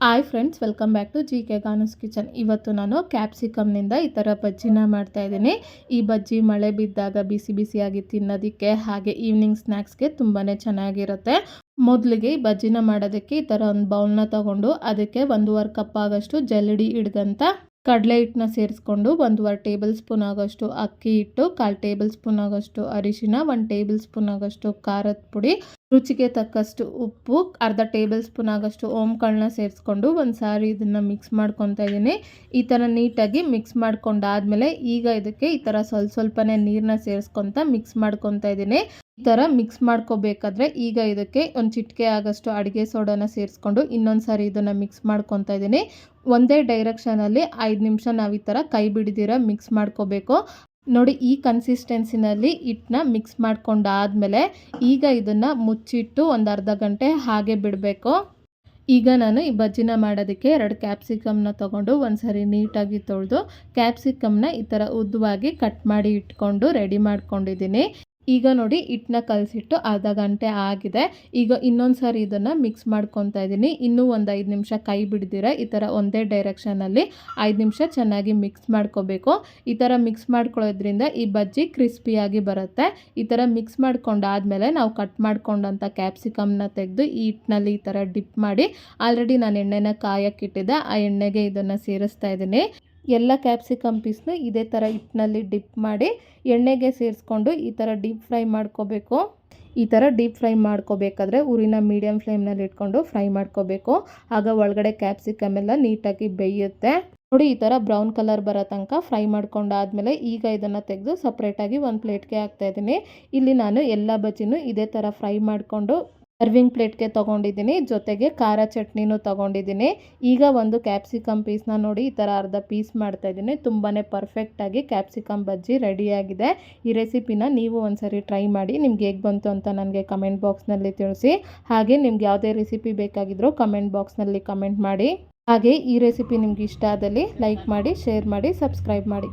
Hi friends, welcome back to G K Ganu's kitchen. ಇವತ್ತು ನಾನು ಕ್ಯಾಪ್ಸಿಕಮ್ನಿಂದ ಈ ಥರ ಬಜ್ಜಿನ ಮಾಡ್ತಾಯಿದ್ದೀನಿ. ಈ ಬಜ್ಜಿ ಮಳೆ ಬಿದ್ದಾಗ ಬಿಸಿ ಬಿಸಿಯಾಗಿ ತಿನ್ನೋದಕ್ಕೆ ಹಾಗೆ ಈವ್ನಿಂಗ್ ಸ್ನ್ಯಾಕ್ಸ್ಗೆ ತುಂಬಾ ಚೆನ್ನಾಗಿರುತ್ತೆ. ಮೊದಲಿಗೆ ಈ ಬಜ್ಜಿನ ಮಾಡೋದಕ್ಕೆ ಈ ಥರ ಒಂದು ಬೌಲ್ನ ತೊಗೊಂಡು ಅದಕ್ಕೆ 1.5 ಕಪ್ ಆಗೋಷ್ಟು ಜಲ್ಲಡಿ ಹಿಡ್ದಂಥ ಕಡಲೆ ಹಿಟ್ಟನ್ನ ಸೇರಿಸ್ಕೊಂಡು 1.5 ಟೇಬಲ್ ಸ್ಪೂನ್ ಆಗೋಷ್ಟು ಅಕ್ಕಿ ಹಿಟ್ಟು, 1/4 ಟೇಬಲ್ ಸ್ಪೂನ್ ಆಗೋಷ್ಟು ಅರಿಶಿನ, 1 ಟೇಬಲ್ ಸ್ಪೂನ್ ಆಗೋಷ್ಟು ಖಾರದ ಪುಡಿ, ರುಚಿಗೆ ತಕ್ಕಷ್ಟು ಉಪ್ಪು, ಅರ್ಧ ಟೇಬಲ್ ಸ್ಪೂನ್ ಆಗೋಷ್ಟು ಓಂಕಾಳನ್ನ ಸೇರಿಸ್ಕೊಂಡು ಒಂದು ಸಾರಿ ಇದನ್ನು ಮಿಕ್ಸ್ ಮಾಡ್ಕೊತಾ ಇದ್ದೀನಿ. ಈ ಥರ ನೀಟಾಗಿ ಮಿಕ್ಸ್ ಮಾಡ್ಕೊಂಡಾದ್ಮೇಲೆ ಈಗ ಇದಕ್ಕೆ ಈ ಥರ ಸ್ವಲ್ಪನೇ ನೀರನ್ನ ಸೇರಿಸ್ಕೊತ ಮಿಕ್ಸ್ ಮಾಡ್ಕೊತಾ ಇದ್ದೀನಿ. ಈ ಥರ ಮಿಕ್ಸ್ ಮಾಡ್ಕೋಬೇಕಾದ್ರೆ ಈಗ ಇದಕ್ಕೆ ಒಂದು ಚಿಟಿಕೆ ಆಗೋಷ್ಟು ಅಡುಗೆ ಸೋಡಾನ ಸೇರಿಸ್ಕೊಂಡು ಇನ್ನೊಂದು ಸಾರಿ ಇದನ್ನು ಮಿಕ್ಸ್ ಮಾಡ್ಕೊತಾ ಇದ್ದೀನಿ. ಒಂದೇ ಡೈರೆಕ್ಷನಲ್ಲಿ 5 ನಿಮಿಷ ನಾವು ಈ ಥರ ಕೈ ಬಿಡದಿರ ಮಿಕ್ಸ್ ಮಾಡ್ಕೋಬೇಕು. ನೋಡಿ, ಈ ಕನ್ಸಿಸ್ಟೆನ್ಸಿನಲ್ಲಿ ಹಿಟ್ಟನ್ನ ಮಿಕ್ಸ್ ಮಾಡ್ಕೊಂಡಾದ್ಮೇಲೆ ಈಗ ಇದನ್ನು ಮುಚ್ಚಿಟ್ಟು ಒಂದು ಅರ್ಧ ಗಂಟೆ ಹಾಗೆ ಬಿಡಬೇಕು. ಈಗ ನಾನು ಈ ಬಜ್ಜಿನ ಮಾಡೋದಕ್ಕೆ 2 ಕ್ಯಾಪ್ಸಿಕಮ್ನ ತೊಗೊಂಡು ಒಂದು ಸಾರಿ ನೀಟಾಗಿ ತೊಳೆದು ಕ್ಯಾಪ್ಸಿಕಮ್ನ ಈ ಥರ ಉದ್ದವಾಗಿ ಕಟ್ ಮಾಡಿ ಇಟ್ಕೊಂಡು ರೆಡಿ ಮಾಡ್ಕೊಂಡಿದ್ದೀನಿ. ಈಗ ನೋಡಿ, ಹಿಟ್ಟನ್ನ ಕಲಸಿಟ್ಟು ಅರ್ಧ ಗಂಟೆ ಆಗಿದೆ. ಈಗ ಇನ್ನೊಂದು ಸಾರಿ ಇದನ್ನು ಮಿಕ್ಸ್ ಮಾಡ್ಕೊತಾ ಇದ್ದೀನಿ. ಇನ್ನೂ ಒಂದು 5 ನಿಮಿಷ ಕೈ ಬಿಡ್ದಿರ ಈ ಥರ ಒಂದೇ ಡೈರೆಕ್ಷನಲ್ಲಿ 5 ನಿಮಿಷ ಚೆನ್ನಾಗಿ ಮಿಕ್ಸ್ ಮಾಡ್ಕೋಬೇಕು. ಈ ಥರ ಮಿಕ್ಸ್ ಮಾಡ್ಕೊಳ್ಳೋದ್ರಿಂದ ಈ ಬಜ್ಜಿ ಕ್ರಿಸ್ಪಿಯಾಗಿ ಬರುತ್ತೆ. ಈ ಥರ ಮಿಕ್ಸ್ ಮಾಡ್ಕೊಂಡಾದ್ಮೇಲೆ ನಾವು ಕಟ್ ಮಾಡ್ಕೊಂಡಂಥ ಕ್ಯಾಪ್ಸಿಕಮ್ನ ತೆಗೆದು ಈ ಹಿಟ್ಟಿನಲ್ಲಿ ಈ ಥರ ಡಿಪ್ ಮಾಡಿ ಆಲ್ರೆಡಿ ನಾನು ಎಣ್ಣೆನ ಕಾಯಕ್ಕಿಟ್ಟಿದ್ದೆ, ಆ ಎಣ್ಣೆಗೆ ಇದನ್ನು ಸೇರಿಸ್ತಾ ಇದ್ದೀನಿ. ಎಲ್ಲ ಕ್ಯಾಪ್ಸಿಕಮ್ ಪೀಸ್ನ ಇದೇ ಥರ ಹಿಟ್ಟಿನಲ್ಲಿ ಡಿಪ್ ಮಾಡಿ ಎಣ್ಣೆಗೆ ಸೇರಿಸ್ಕೊಂಡು ಈ ಥರ ಡೀಪ್ ಫ್ರೈ ಮಾಡ್ಕೋಬೇಕು. ಈ ಥರ ಡೀಪ್ ಫ್ರೈ ಮಾಡ್ಕೋಬೇಕಾದ್ರೆ ಉರಿನ ಮೀಡಿಯಮ್ ಫ್ಲೇಮ್ನಲ್ಲಿ ಇಟ್ಕೊಂಡು ಫ್ರೈ ಮಾಡ್ಕೋಬೇಕು. ಆಗ ಒಳಗಡೆ ಕ್ಯಾಪ್ಸಿಕಮ್ ಎಲ್ಲ ನೀಟಾಗಿ ಬೇಯುತ್ತೆ. ನೋಡಿ, ಈ ಥರ ಬ್ರೌನ್ ಕಲರ್ ಬರೋ ತನಕ ಫ್ರೈ ಮಾಡ್ಕೊಂಡಾದ್ಮೇಲೆ ಈಗ ಇದನ್ನು ತೆಗೆದು ಸಪ್ರೇಟಾಗಿ ಒಂದು ಪ್ಲೇಟ್ಗೆ ಹಾಕ್ತಾಯಿದ್ದೀನಿ. ಇಲ್ಲಿ ನಾನು ಎಲ್ಲ ಬಜ್ಜಿನೂ ಇದೇ ಥರ ಫ್ರೈ ಮಾಡಿಕೊಂಡು ಸರ್ವಿಂಗ್ ಪ್ಲೇಟ್ಗೆ ತೊಗೊಂಡಿದ್ದೀನಿ. ಜೊತೆಗೆ ಖಾರ ಚಟ್ನಿನೂ ತೊಗೊಂಡಿದ್ದೀನಿ. ಈಗ ಒಂದು ಕ್ಯಾಪ್ಸಿಕಮ್ ಪೀಸ್ನ ನೋಡಿ ಈ ಥರ ಅರ್ಧ ಪೀಸ್ ಮಾಡ್ತಾಯಿದ್ದೀನಿ. ತುಂಬಾ ಪರ್ಫೆಕ್ಟಾಗಿ ಕ್ಯಾಪ್ಸಿಕಮ್ ಬಜ್ಜಿ ರೆಡಿಯಾಗಿದೆ. ಈ ರೆಸಿಪಿನ ನೀವು ಒಂದ್ಸರಿ ಟ್ರೈ ಮಾಡಿ. ನಿಮ್ಗೆ ಹೇಗೆ ಬಂತು ಅಂತ ನನಗೆ ಕಮೆಂಟ್ ಬಾಕ್ಸ್ನಲ್ಲಿ ತಿಳಿಸಿ. ಹಾಗೆ ನಿಮ್ಗೆ ಯಾವುದೇ ರೆಸಿಪಿ ಬೇಕಾಗಿದ್ರೂ ಕಮೆಂಟ್ ಬಾಕ್ಸ್ನಲ್ಲಿ ಕಮೆಂಟ್ ಮಾಡಿ. ಹಾಗೆ ಈ ರೆಸಿಪಿ ನಿಮ್ಗೆ ಇಷ್ಟ ಆದಲ್ಲಿ ಲೈಕ್ ಮಾಡಿ, ಶೇರ್ ಮಾಡಿ, ಸಬ್ಸ್ಕ್ರೈಬ್ ಮಾಡಿ.